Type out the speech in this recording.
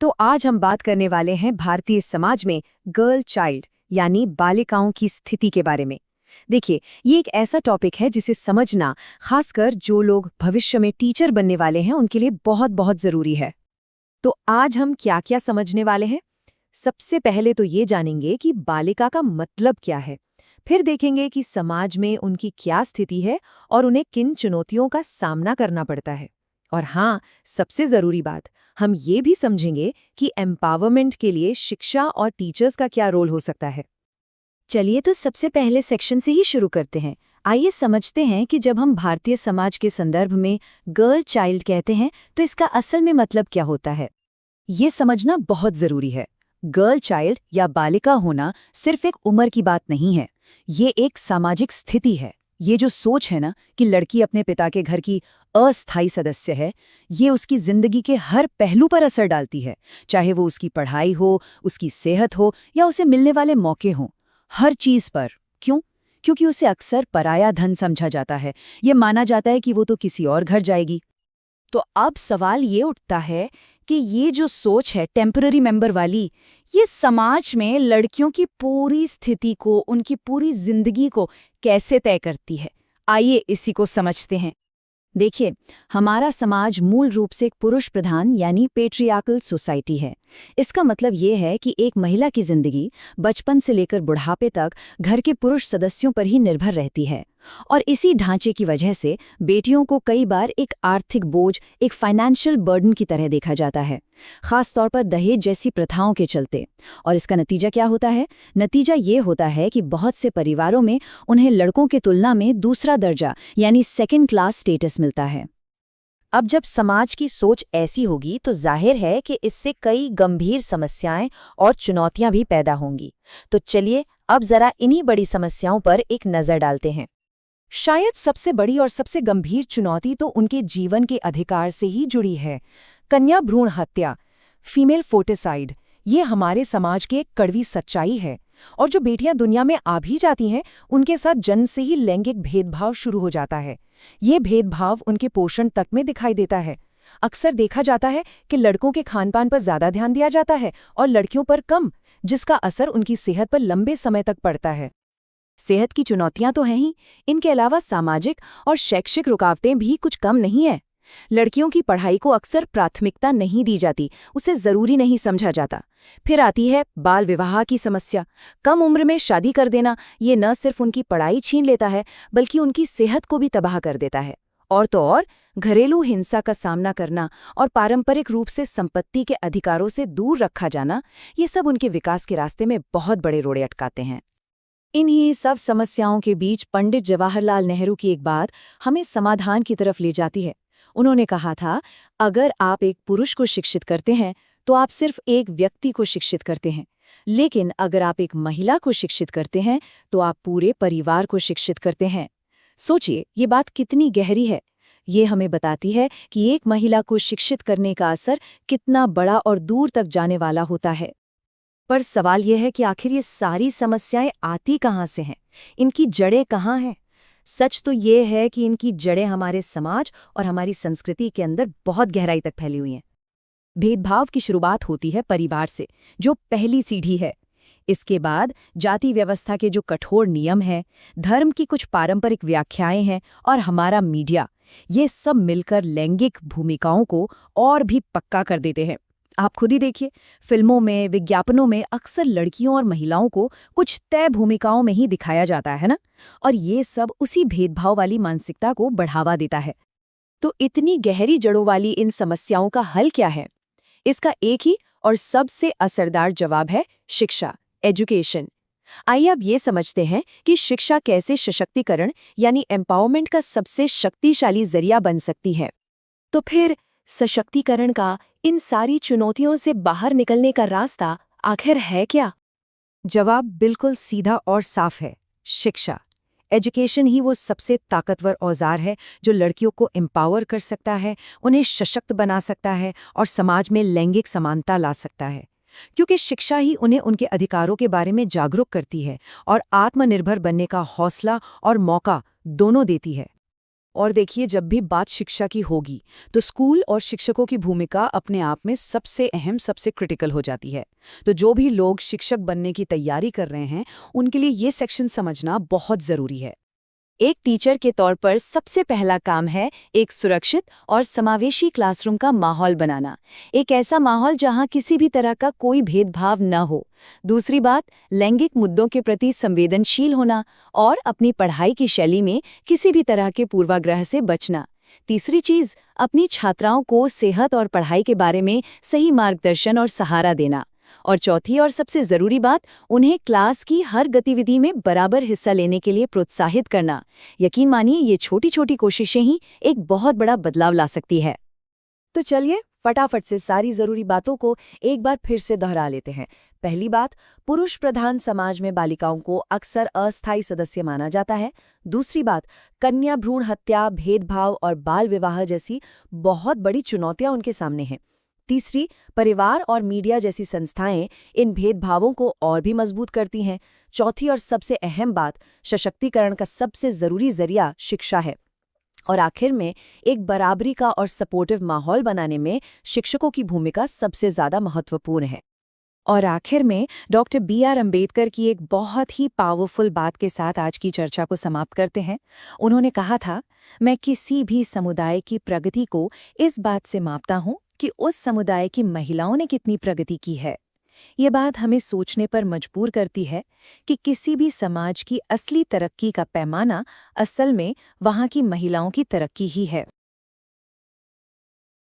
तो आज हम बात करने वाले हैं भारतीय समाज में गर्ल चाइल्ड यानी बालिकाओं की स्थिति के बारे में। देखिए, ये एक ऐसा टॉपिक है जिसे समझना खासकर जो लोग भविष्य में टीचर बनने वाले हैं उनके लिए बहुत बहुत जरूरी है। तो आज हम क्या क्या समझने वाले हैं? सबसे पहले तो ये जानेंगे कि बालिका का मतलब क्या है। फिर देखेंगे कि समाज में उनकी क्या स्थिति है और उन्हें किन चुनौतियों का सामना करना पड़ता है। और हाँ, सबसे जरूरी बात, हम ये भी समझेंगे कि एम्पावरमेंट के लिए शिक्षा और टीचर्स का क्या रोल हो सकता है। चलिए तो सबसे पहले सेक्शन से ही शुरू करते हैं। आइए समझते हैं कि जब हम भारतीय समाज के संदर्भ में गर्ल चाइल्ड कहते हैं तो इसका असल में मतलब क्या होता है। ये समझना बहुत जरूरी है। गर्ल चाइल्ड या बालिका होना सिर्फ एक उम्र की बात नहीं है, ये एक सामाजिक स्थिति है। ये जो सोच है ना कि लड़की अपने पिता के घर की अस्थायी सदस्य है, ये उसकी जिंदगी के हर पहलू पर असर डालती है, चाहे वो उसकी पढ़ाई हो, उसकी सेहत हो या उसे मिलने वाले मौके हों, हर चीज पर। क्यों? क्योंकि उसे अक्सर पराया धन समझा जाता है। ये माना जाता है कि वो तो किसी और घर जाएगी। तो अब सवाल ये उठता है कि ये जो सोच है टेम्पररी मेंबर वाली, ये समाज में लड़कियों की पूरी स्थिति को, उनकी पूरी जिंदगी को कैसे तय करती है। आइए इसी को समझते हैं। देखिए, हमारा समाज मूल रूप से एक पुरुष प्रधान यानी पेट्रियार्कल सोसाइटी है। इसका मतलब ये है कि एक महिला की जिंदगी बचपन से लेकर बुढ़ापे तक घर के पुरुष सदस्यों पर ही निर्भर रहती है। और इसी ढांचे की वजह से बेटियों को कई बार एक आर्थिक बोझ, एक फाइनेंशियल बर्डन की तरह देखा जाता है, खास तौर पर दहेज जैसी प्रथाओं के चलते। और इसका नतीजा क्या होता है? नतीजा ये होता है कि बहुत से परिवारों में उन्हें लड़कों की तुलना में दूसरा दर्जा यानी सेकंड क्लास स्टेटस मिलता है। अब जब समाज की सोच ऐसी होगी तो जाहिर है कि इससे कई गंभीर समस्याएं और चुनौतियां भी पैदा होंगी। तो चलिए अब जरा इन्हीं बड़ी समस्याओं पर एक नजर डालते हैं। शायद सबसे बड़ी और सबसे गंभीर चुनौती तो उनके जीवन के अधिकार से ही जुड़ी है। कन्या भ्रूण हत्या, फीमेल फोर्टिसाइड, ये हमारे समाज की एक कड़वी सच्चाई है। और जो बेटियां दुनिया में आ भी जाती हैं, उनके साथ जन्म से ही लैंगिक भेदभाव शुरू हो जाता है। ये भेदभाव उनके पोषण तक में दिखाई देता है। अक्सर देखा जाता है कि लड़कों के खानपान पर ज्यादा ध्यान दिया जाता है और लड़कियों पर कम, जिसका असर उनकी सेहत पर लंबे समय तक पड़ता है। सेहत की चुनौतियां तो हैं ही, इनके अलावा सामाजिक और शैक्षिक रुकावटें भी कुछ कम नहीं है। लड़कियों की पढ़ाई को अक्सर प्राथमिकता नहीं दी जाती, उसे जरूरी नहीं समझा जाता। फिर आती है बाल विवाह की समस्या। कम उम्र में शादी कर देना ये न सिर्फ उनकी पढ़ाई छीन लेता है, बल्कि उनकी सेहत को भी तबाह कर देता है। और तो और घरेलू हिंसा का सामना करना और पारंपरिक रूप से संपत्ति के अधिकारों से दूर रखा जाना, ये सब उनके विकास के रास्ते में बहुत बड़े रोड़े अटकाते हैं। इन्हीं सब समस्याओं के बीच पंडित जवाहरलाल नेहरू की एक बात हमें समाधान की तरफ ले जाती है। उन्होंने कहा था, अगर आप एक पुरुष को शिक्षित करते हैं तो आप सिर्फ एक व्यक्ति को शिक्षित करते हैं, लेकिन अगर आप एक महिला को शिक्षित करते हैं तो आप पूरे परिवार को शिक्षित करते हैं। सोचिए, ये बात कितनी गहरी है। ये हमें बताती है कि एक महिला को शिक्षित करने का असर कितना बड़ा और दूर तक जाने वाला होता है। पर सवाल यह है कि आखिर ये सारी समस्याएं आती कहाँ से हैं? इनकी जड़ें कहाँ हैं? सच तो ये है कि इनकी जड़ें हमारे समाज और हमारी संस्कृति के अंदर बहुत गहराई तक फैली हुई हैं। भेदभाव की शुरुआत होती है परिवार से, जो पहली सीढ़ी है। इसके बाद जाति व्यवस्था के जो कठोर नियम हैं, धर्म की कुछ पारंपरिक व्याख्याएं हैं और हमारा मीडिया, ये सब मिलकर लैंगिक भूमिकाओं को और भी पक्का कर देते हैं। आप खुद ही देखिए, फिल्मों में, विज्ञापनों में अक्सर लड़कियों और महिलाओं को कुछ तय भूमिकाओं में ही दिखाया जाता है ना, और ये सब उसी भेदभाव वाली मानसिकता को बढ़ावा देता है। तो इतनी गहरी जड़ों वाली इन समस्याओं का हल क्या है? इसका एक ही और सबसे असरदार जवाब है शिक्षा, एजुकेशन। आइए अब ये समझते हैं कि शिक्षा कैसे सशक्तिकरण यानी एम्पावरमेंट का सबसे शक्तिशाली जरिया बन सकती है। तो फिर सशक्तिकरण का इन सारी चुनौतियों से बाहर निकलने का रास्ता आखिर है क्या? जवाब बिल्कुल सीधा और साफ है, शिक्षा। एजुकेशन ही वो सबसे ताकतवर औजार है जो लड़कियों को एम्पावर कर सकता है, उन्हें सशक्त बना सकता है और समाज में लैंगिक समानता ला सकता है। क्योंकि शिक्षा ही उन्हें उनके अधिकारों के बारे में जागरूक करती है और आत्मनिर्भर बनने का हौसला और मौका दोनों देती है। और देखिए, जब भी बात शिक्षा की होगी तो स्कूल और शिक्षकों की भूमिका अपने आप में सबसे अहम, सबसे क्रिटिकल हो जाती है। तो जो भी लोग शिक्षक बनने की तैयारी कर रहे हैं, उनके लिए ये सेक्शन समझना बहुत ज़रूरी है। एक टीचर के तौर पर सबसे पहला काम है एक सुरक्षित और समावेशी क्लासरूम का माहौल बनाना। एक ऐसा माहौल जहां किसी भी तरह का कोई भेदभाव न हो। दूसरी बात, लैंगिक मुद्दों के प्रति संवेदनशील होना और अपनी पढ़ाई की शैली में किसी भी तरह के पूर्वाग्रह से बचना। तीसरी चीज, अपनी छात्राओं को सेहत और पढ़ाई के बारे में सही मार्गदर्शन और सहारा देना। और चौथी और सबसे ज़रूरी बात, उन्हें क्लास की हर गतिविधि में बराबर हिस्सा लेने के लिए प्रोत्साहित करना। यकीन मानिए, ये छोटी छोटी कोशिशें ही एक बहुत बड़ा बदलाव ला सकती है। तो चलिए फटाफट से सारी जरूरी बातों को एक बार फिर से दोहरा लेते हैं। पहली बात, पुरुष प्रधान समाज में बालिकाओं को अक्सर अस्थायी सदस्य माना जाता है। दूसरी बात, कन्या भ्रूण हत्या, भेदभाव और बाल विवाह जैसी बहुत बड़ी चुनौतियां उनके सामने हैं। तीसरी, परिवार और मीडिया जैसी संस्थाएं इन भेदभावों को और भी मजबूत करती हैं। चौथी और सबसे अहम बात, सशक्तिकरण का सबसे जरूरी जरिया शिक्षा है। और आखिर में, एक बराबरी का और सपोर्टिव माहौल बनाने में शिक्षकों की भूमिका सबसे ज्यादा महत्वपूर्ण है। और आखिर में डॉक्टर बी.आर. अम्बेडकर की एक बहुत ही पावरफुल बात के साथ आज की चर्चा को समाप्त करते हैं। उन्होंने कहा था, मैं किसी भी समुदाय की प्रगति को इस बात से मापता हूँ कि उस समुदाय की महिलाओं ने कितनी प्रगति की है। ये बात हमें सोचने पर मजबूर करती है कि किसी भी समाज की असली तरक्की का पैमाना असल में वहाँ की महिलाओं की तरक्की ही है।